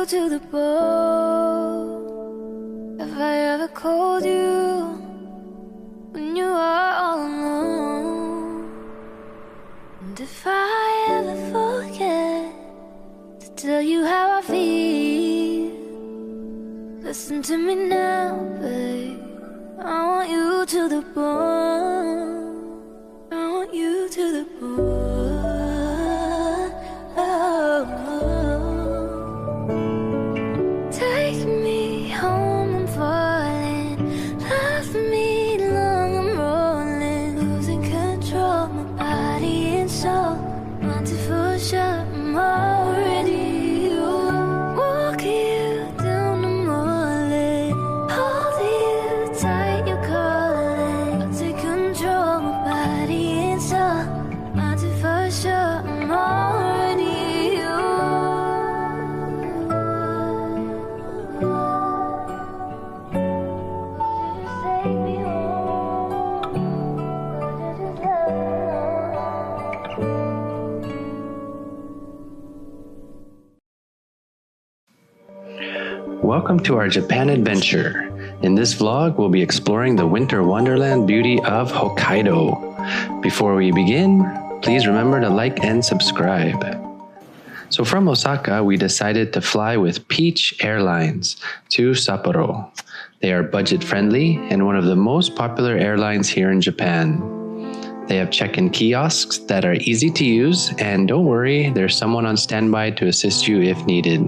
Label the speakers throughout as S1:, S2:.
S1: to the bone. Have I ever called you when you are all alone? And if I ever forget to tell you how I feel, listen to me now, babe. I want you to the bone. I want you to the bone. Take me home, I'm falling. Love me long, I'm rolling. Losing control, my body and soul. Wanted for sure, I'm already yours. Walk you down the mall, hold you tight, you're calling. I'll take control, my body and soul. Wanted for sure, I'm already
S2: Welcome to our Japan adventure. In this vlog, we'll be exploring the winter wonderland beauty of Hokkaido. Before we begin, please remember to like and subscribe. So from Osaka, we decided to fly with Peach Airlines to Sapporo. They are budget friendly and one of the most popular airlines here in Japan. They have check-in kiosks that are easy to use, and don't worry, there's someone on standby to assist you if needed.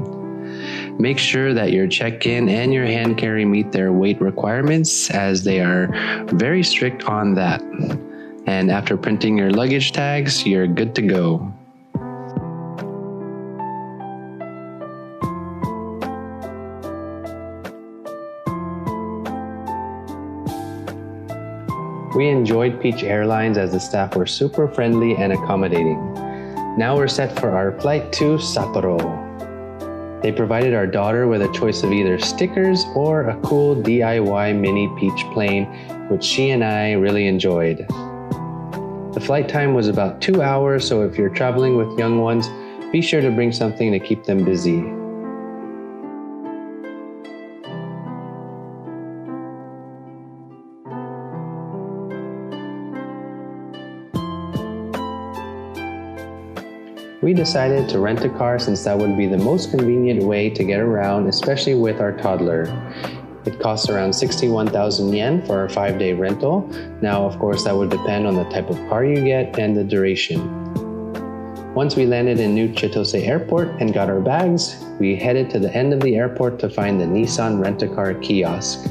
S2: Make sure that your check-in and your hand carry meet their weight requirements, as they are very strict on that. And after printing your luggage tags, you're good to go. We enjoyed Peach Airlines as the staff were super friendly and accommodating. Now we're set for our flight to Sapporo. They provided our daughter with a choice of either stickers or a cool DIY mini Peach plane, which she and I really enjoyed. The flight time was about 2 hours, so if you're traveling with young ones, be sure to bring something to keep them busy. We decided to rent a car since that would be the most convenient way to get around, especially with our toddler. It costs around 61,000 yen for a 5-day rental. Now, of course, that would depend on the type of car you get and the duration. Once we landed in New Chitose Airport and got our bags, we headed to the end of the airport to find the Nissan Rent-A-Car kiosk.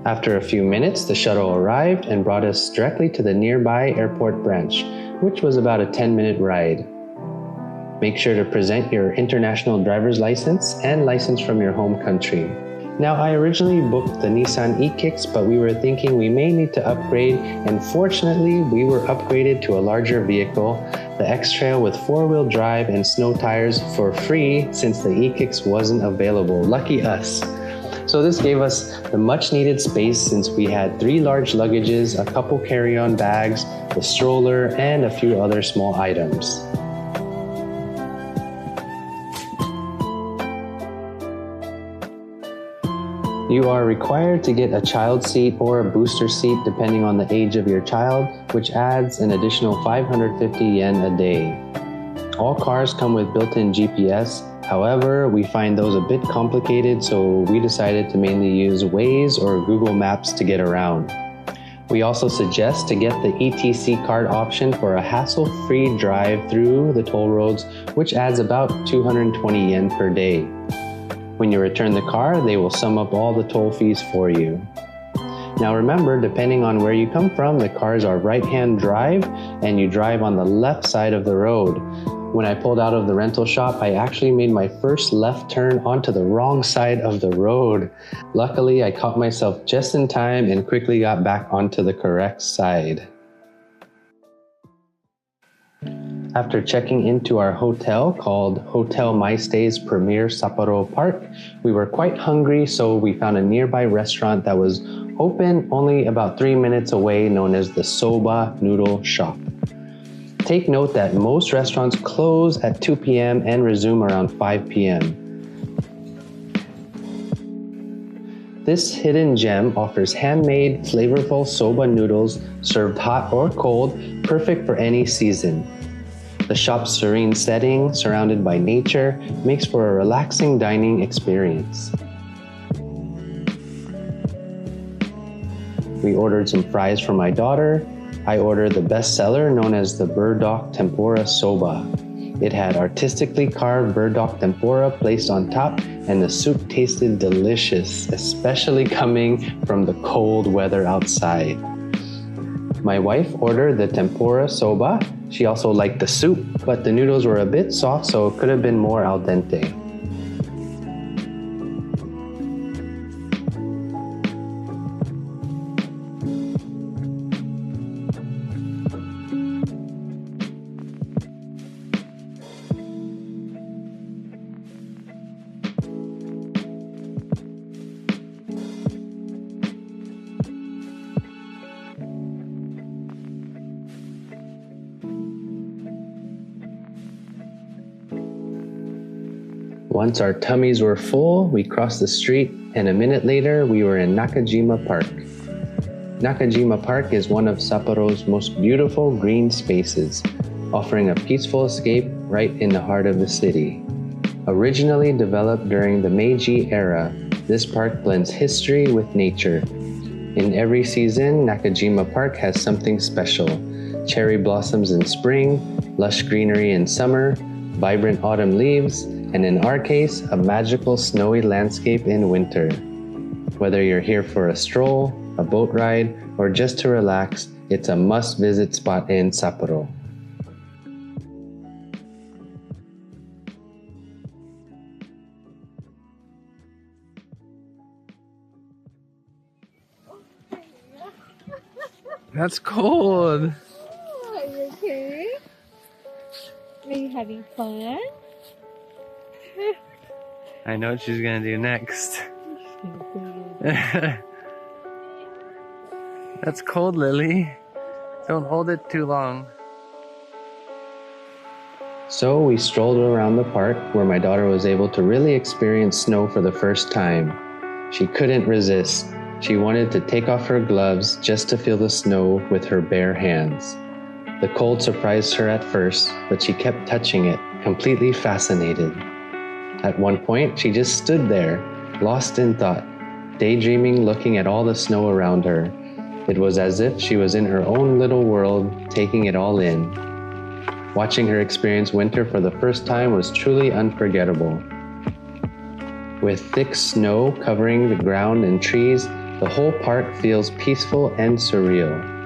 S2: After a few minutes, the shuttle arrived and brought us directly to the nearby airport branch, which was about a 10-minute ride. Make sure to present your international driver's license and license from your home country. Now, I originally booked the Nissan e-Kicks, but we were thinking we may need to upgrade, and fortunately, we were upgraded to a larger vehicle, the X-Trail with 4-wheel drive and snow tires for free since the e-Kicks wasn't available. Lucky us. So this gave us the much needed space since we had 3 large luggages, a couple carry-on bags, the stroller, and a few other small items. You are required to get a child seat or a booster seat depending on the age of your child, which adds an additional 550 yen a day. All cars come with built-in GPS. However, we find those a bit complicated, so we decided to mainly use Waze or Google Maps to get around. We also suggest to get the ETC card option for a hassle-free drive through the toll roads, which adds about 220 yen per day. When you return the car, they will sum up all the toll fees for you. Now remember, depending on where you come from, the cars are right-hand drive and you drive on the left side of the road. When I pulled out of the rental shop, I actually made my first left turn onto the wrong side of the road. Luckily, I caught myself just in time and quickly got back onto the correct side. After checking into our hotel called Hotel MyStay's Premier Sapporo Park, we were quite hungry, so we found a nearby restaurant that was open only about 3 minutes away, known as the Soba Noodle Shop. Take note that most restaurants close at 2 p.m. and resume around 5 p.m. This hidden gem offers handmade, flavorful soba noodles served hot or cold, perfect for any season. The shop's serene setting, surrounded by nature, makes for a relaxing dining experience. We ordered some fries for my daughter. I ordered the bestseller known as the burdock tempura soba. It had artistically carved burdock tempura placed on top, and the soup tasted delicious, especially coming from the cold weather outside. My wife ordered the tempura soba. She also liked the soup, but the noodles were a bit soft, so it could have been more al dente. Once our tummies were full, we crossed the street, and a minute later, we were in Nakajima Park. Nakajima Park is one of Sapporo's most beautiful green spaces, offering a peaceful escape right in the heart of the city. Originally developed during the Meiji era, this park blends history with nature. In every season, Nakajima Park has something special: cherry blossoms in spring, lush greenery in summer, vibrant autumn leaves, and in our case, a magical snowy landscape in winter. Whether you're here for a stroll, a boat ride, or just to relax, it's a must-visit spot in Sapporo.
S3: That's cold.
S4: Are you okay? Are you having fun?
S3: I know what she's gonna do next. That's cold, Lily. Don't hold it too long.
S2: So we strolled around the park, where my daughter was able to really experience snow for the first time. She couldn't resist. She wanted to take off her gloves just to feel the snow with her bare hands. The cold surprised her at first, but she kept touching it, completely fascinated. At one point, she just stood there, lost in thought, daydreaming, looking at all the snow around her. It was as if she was in her own little world, taking it all in. Watching her experience winter for the first time was truly unforgettable. With thick snow covering the ground and trees, the whole park feels peaceful and surreal.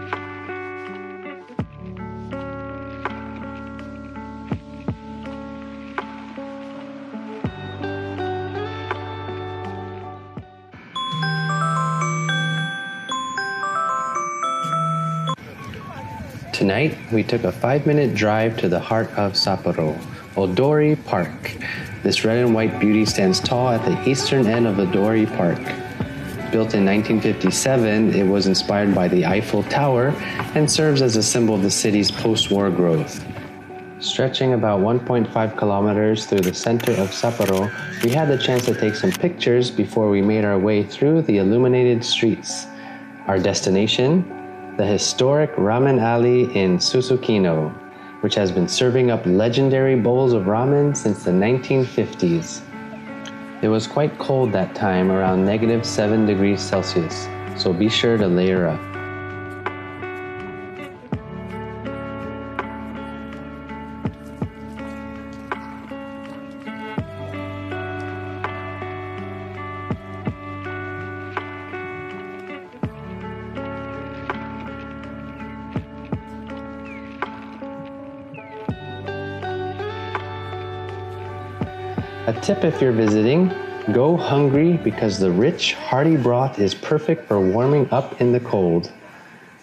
S2: Tonight, we took a 5-minute drive to the heart of Sapporo, Odori Park. This red and white beauty stands tall at the eastern end of Odori Park. Built in 1957, it was inspired by the Eiffel Tower and serves as a symbol of the city's post-war growth. Stretching about 1.5 kilometers through the center of Sapporo, we had the chance to take some pictures before we made our way through the illuminated streets. Our destination? The historic Ramen Alley in Susukino, which has been serving up legendary bowls of ramen since the 1950s. It was quite cold that time, around -7 degrees Celsius, so be sure to layer up. A tip if you're visiting, go hungry because the rich, hearty broth is perfect for warming up in the cold.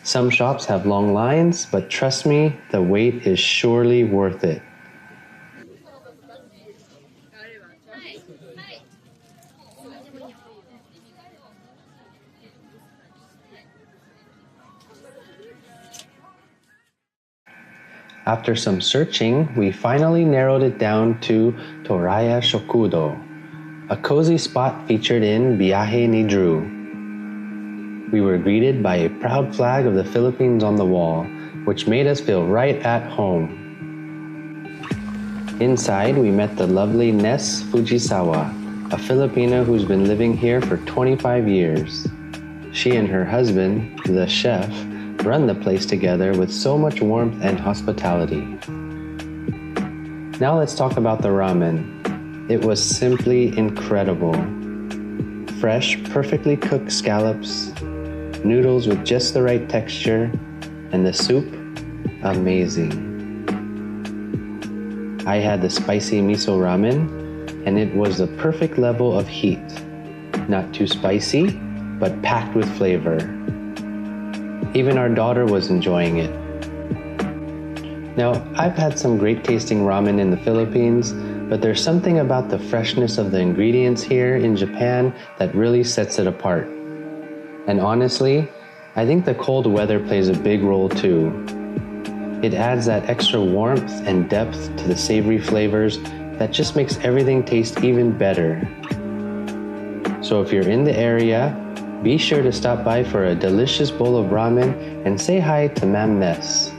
S2: Some shops have long lines, but trust me, the wait is surely worth it. After some searching, we finally narrowed it down to Toraya Shokudo, a cozy spot featured in Biyahe ni Drew. We were greeted by a proud flag of the Philippines on the wall, which made us feel right at home. Inside, we met the lovely Ness Fujisawa, a Filipino who's been living here for 25 years. She and her husband, the chef, run the place together with so much warmth and hospitality. Now let's talk about the ramen. It was simply incredible. Fresh, perfectly cooked scallops, noodles with just the right texture, and the soup, amazing. I had the spicy miso ramen, and it was the perfect level of heat. Not too spicy, but packed with flavor. Even our daughter was enjoying it. Now, I've had some great tasting ramen in the Philippines, but there's something about the freshness of the ingredients here in Japan that really sets it apart. And honestly, I think the cold weather plays a big role too. It adds that extra warmth and depth to the savory flavors that just makes everything taste even better. So if you're in the area, be sure to stop by for a delicious bowl of ramen and say hi to Ma'am Ness.